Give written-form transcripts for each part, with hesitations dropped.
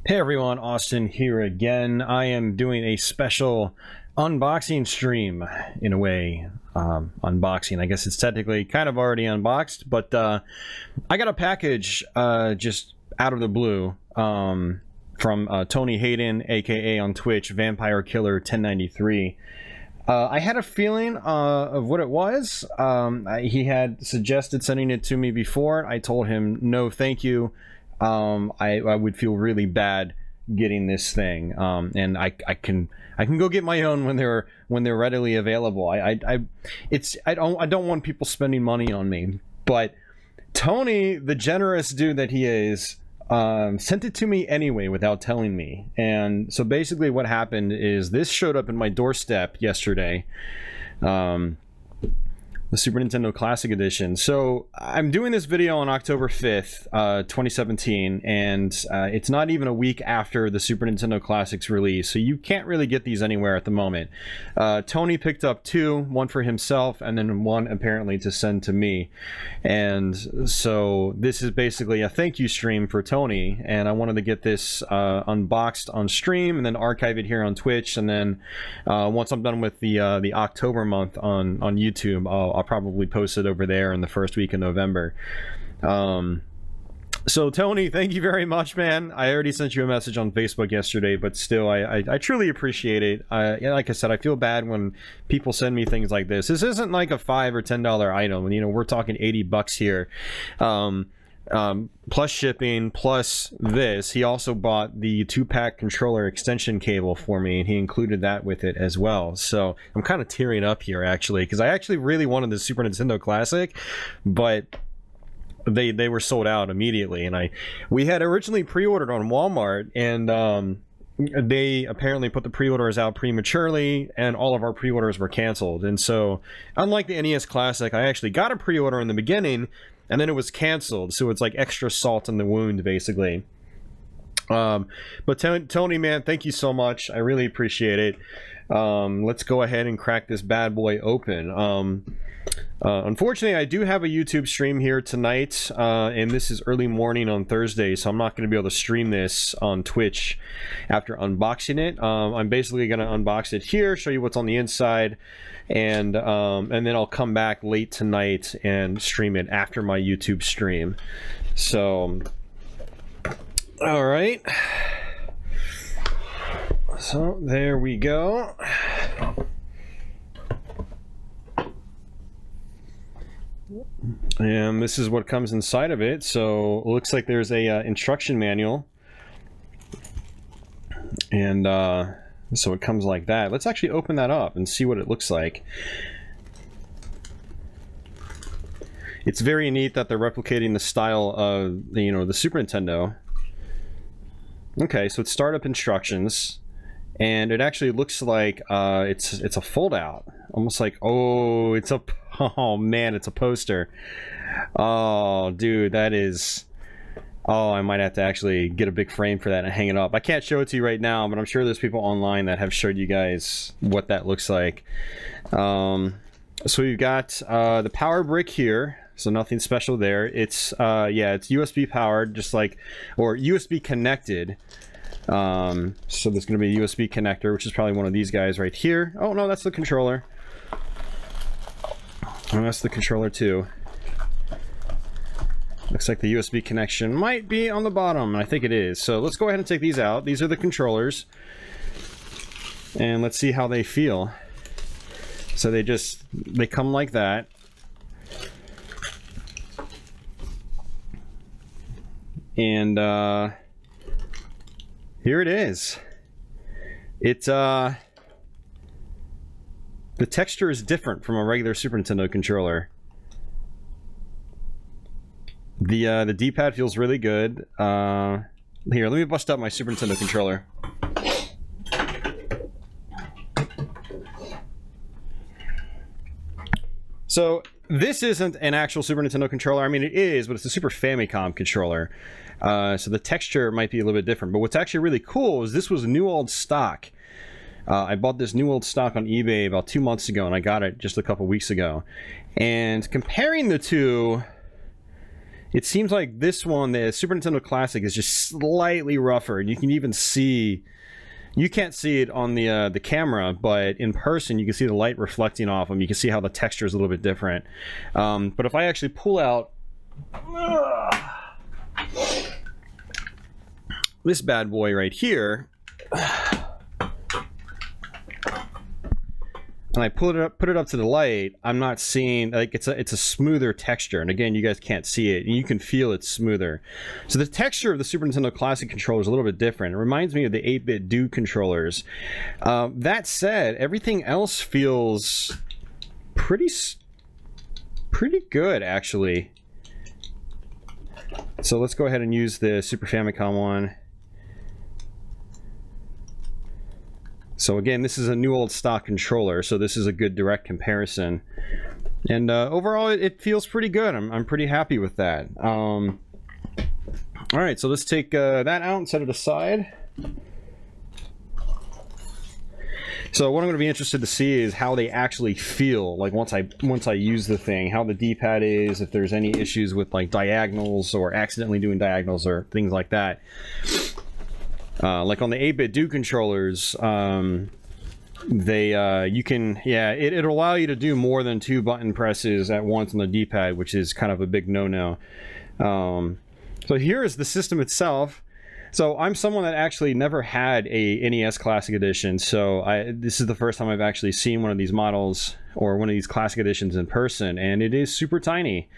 Hey everyone, Austin here again. I am doing a special unboxing stream, in a way. Unboxing, I guess it's technically kind of already unboxed, but I got a package just out of the blue from Tony Hayden, aka on Twitch, Vampirekiller1093. I had a feeling of what it was. He had suggested sending it to me before. I told him no thank you. I would feel really bad getting this thing, and I can go get my own when they're readily available. I don't want people spending money on me, but Tony, the generous dude that he is, sent it to me anyway without telling me. And so basically what happened is this showed up in my doorstep yesterday. The Super Nintendo Classic Edition. So I'm doing this video on October 5th, 2017, and it's not even a week after the Super Nintendo Classic's release, so you can't really get these anywhere at the moment. Tony picked up two, one for himself, and then one apparently to send to me. And so this is basically a thank you stream for Tony, and I wanted to get this unboxed on stream and then archive it here on Twitch, and then once I'm done with the October month on YouTube, I'll probably post it over there in the first week of November. So Tony, thank you very much, man. I already sent you a message on Facebook yesterday, but still, I truly appreciate it. Like I said, I feel bad when people send me things like this. This isn't like a $5 or $10 item. You know, we're talking 80 bucks here. Plus shipping, plus this. He also bought the 2-pack controller extension cable for me, and he included that with it as well. So I'm kind of tearing up here, actually, because I actually really wanted the Super Nintendo Classic, but they were sold out immediately. And we had originally pre-ordered on Walmart, and they apparently put the pre-orders out prematurely, and all of our pre-orders were canceled. And so, unlike the NES Classic, I actually got a pre-order in the beginning, and then it was canceled, so it's like extra salt in the wound, basically. But Tony, man, thank you so much. I really appreciate it. Let's go ahead and crack this bad boy open. Unfortunately, I do have a YouTube stream here tonight, and this is early morning on Thursday, so I'm not going to be able to stream this on Twitch after unboxing it. I'm basically going to unbox it here, show you what's on the inside, and then I'll come back late tonight and stream it after my YouTube stream. So, all right. So there we go. And this is what comes inside of it. So it looks like there's a instruction manual, and so it comes like that. Let's actually open that up and see what it looks like. It's very neat that they're replicating the style of the Super Nintendo. Okay, so it's startup instructions, and it actually looks like it's a fold out, almost like, oh, oh man, it's a poster. Oh dude, that is, oh, I might have to actually get a big frame for that and hang it up. I can't show it to you right now, but I'm sure there's people online that have showed you guys what that looks like. So we've got the power brick here, so nothing special there. It's yeah, it's USB powered, just like, or USB connected. So there's going to be a USB connector, which is probably one of these guys right here. Oh no, that's the controller. And that's the controller too. Looks like the USB connection might be on the bottom, and I think it is. So let's go ahead and take these out. These are the controllers, and let's see how they feel. So they come like that. And here it is. It's the texture is different from a regular Super Nintendo controller. The D-pad feels really good. Here, let me bust out my Super Nintendo controller. So this isn't an actual Super Nintendo controller. I mean, it is, but it's a Super Famicom controller. So the texture might be a little bit different. But what's actually really cool is this was new old stock. I bought this new old stock on eBay about 2 months ago, and I got it just a couple weeks ago. And comparing the two, it seems like this one, the Super Nintendo Classic, is just slightly rougher. And you can even see, you can't see it on the camera, but in person you can see the light reflecting off them. You can see how the texture is a little bit different. But if I actually pull out this bad boy right here, and I put it up to the light, I'm not seeing, like, it's a smoother texture. And again, you guys can't see it, and you can feel it's smoother. So the texture of the Super Nintendo Classic controller is a little bit different. It reminds me of the 8-bit Do controllers. That said, everything else feels pretty good, actually. So let's go ahead and use the Super Famicom one. So again, this is a new old stock controller, so this is a good direct comparison. And overall, it feels pretty good. I'm pretty happy with that. All right, so let's take that out and set it aside. So what I'm going to be interested to see is how they actually feel, like once I use the thing, how the D-pad is, if there's any issues with like diagonals or accidentally doing diagonals or things like that. Like on the 8-bit Do controllers, you can, yeah, it'll allow you to do more than 2 button presses at once on the D-pad, which is kind of a big no-no. So here is the system itself. So I'm someone that actually never had a NES Classic Edition, so this is the first time I've actually seen one of these models or one of these Classic Editions in person, and it is super tiny.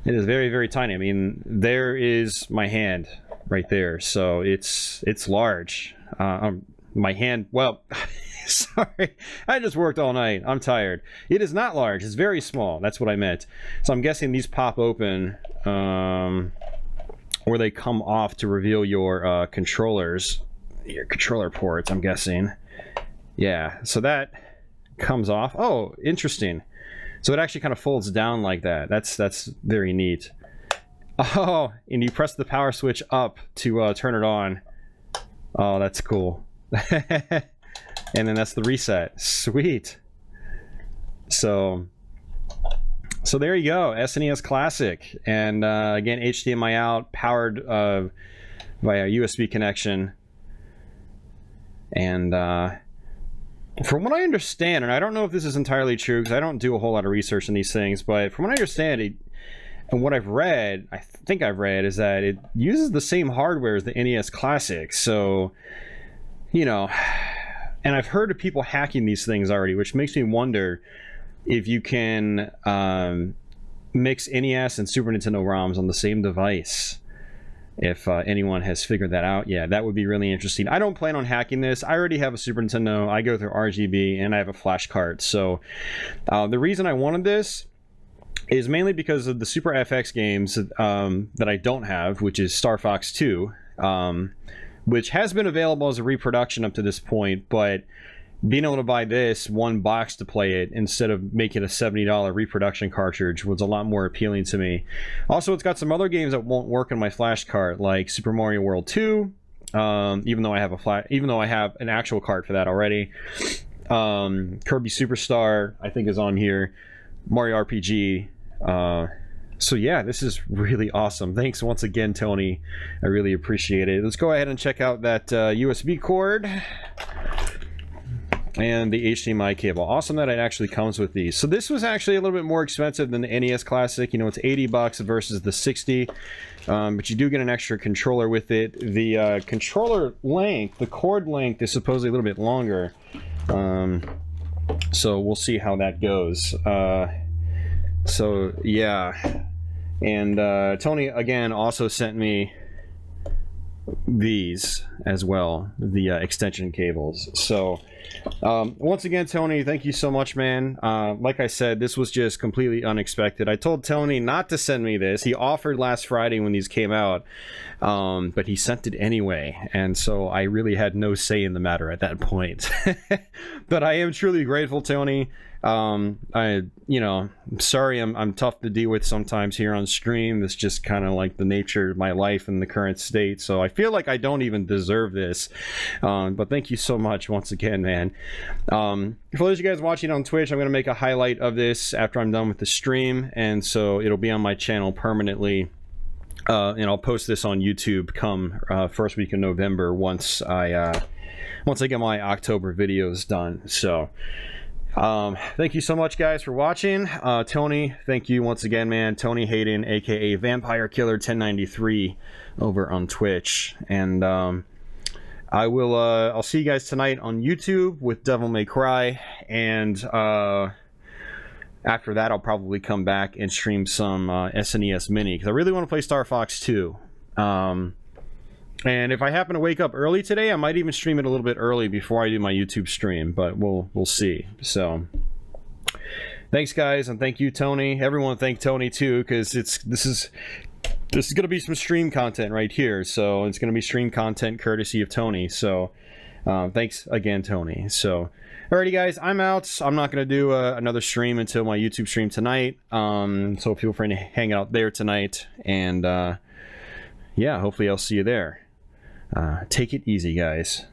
It is very, very tiny. I mean, there is my hand right there, so it's large. My hand, well, sorry, I just worked all night, I'm tired. It is not large, it's very small, that's what I meant. So I'm guessing these pop open, or they come off to reveal your controllers, your controller ports, I'm guessing. Yeah, so that comes off. Oh, interesting. So it actually kind of folds down like that. That's very neat. Oh, and you press the power switch up to turn it on. Oh, that's cool. And then that's the reset. Sweet. So there you go, SNES Classic. And again, HDMI out, powered via USB connection. And from what I understand, and I don't know if this is entirely true because I don't do a whole lot of research on these things, but from what I understand, and what I've read, I think I've read, is that it uses the same hardware as the NES Classic. So, you know, and I've heard of people hacking these things already, which makes me wonder if you can mix NES and Super Nintendo ROMs on the same device. If anyone has figured that out, yeah, that would be really interesting. I don't plan on hacking this. I already have a Super Nintendo. I go through RGB, and I have a flash card. So the reason I wanted this is mainly because of the Super FX games that I don't have, which is Star Fox 2, which has been available as a reproduction up to this point, but being able to buy this one box to play it instead of making a $70 reproduction cartridge was a lot more appealing to me. Also, it's got some other games that won't work on my flash card, like Super Mario World 2, even though I have an actual card for that already. Kirby Superstar, I think, is on here. Mario RPG. So yeah, this is really awesome. Thanks once again, Tony. I really appreciate it. Let's go ahead and check out that USB cord and the HDMI cable. Awesome that it actually comes with these. So this was actually a little bit more expensive than the NES Classic. You know, it's $80 versus the $60, but you do get an extra controller with it. The controller length, the cord length, is supposedly a little bit longer. So we'll see how that goes. So yeah, and Tony again also sent me these as well, the extension cables. So once again, Tony, thank you so much, man. Like I said, this was just completely unexpected. I told Tony not to send me this. He offered last Friday when these came out, but he sent it anyway, and so I really had no say in the matter at that point. But I am truly grateful, Tony. You know, I'm sorry I'm tough to deal with sometimes here on stream. It's just kind of like the nature of my life in the current state, so I feel like I don't even deserve this. But thank you so much once again, man. For those of you guys watching on Twitch, I'm going to make a highlight of this after I'm done with the stream, and so it'll be on my channel permanently and I'll post this on YouTube come first week of November once I get my October videos done. So thank you so much, guys, for watching. Tony, thank you once again, man. Tony Hayden, aka Vampirekiller1093, over on Twitch. And I'll see you guys tonight on YouTube with Devil May Cry, and after that I'll probably come back and stream some SNES Mini, because I really want to play Star Fox 2. And if I happen to wake up early today, I might even stream it a little bit early before I do my YouTube stream, but we'll see. So thanks, guys, and thank you, Tony. Everyone thank Tony too, because this is going to be some stream content right here. So it's going to be stream content courtesy of Tony. So thanks again, Tony. So alrighty, guys, I'm out. I'm not going to do another stream until my YouTube stream tonight. So feel free to hang out there tonight, and yeah, hopefully I'll see you there. Take it easy, guys.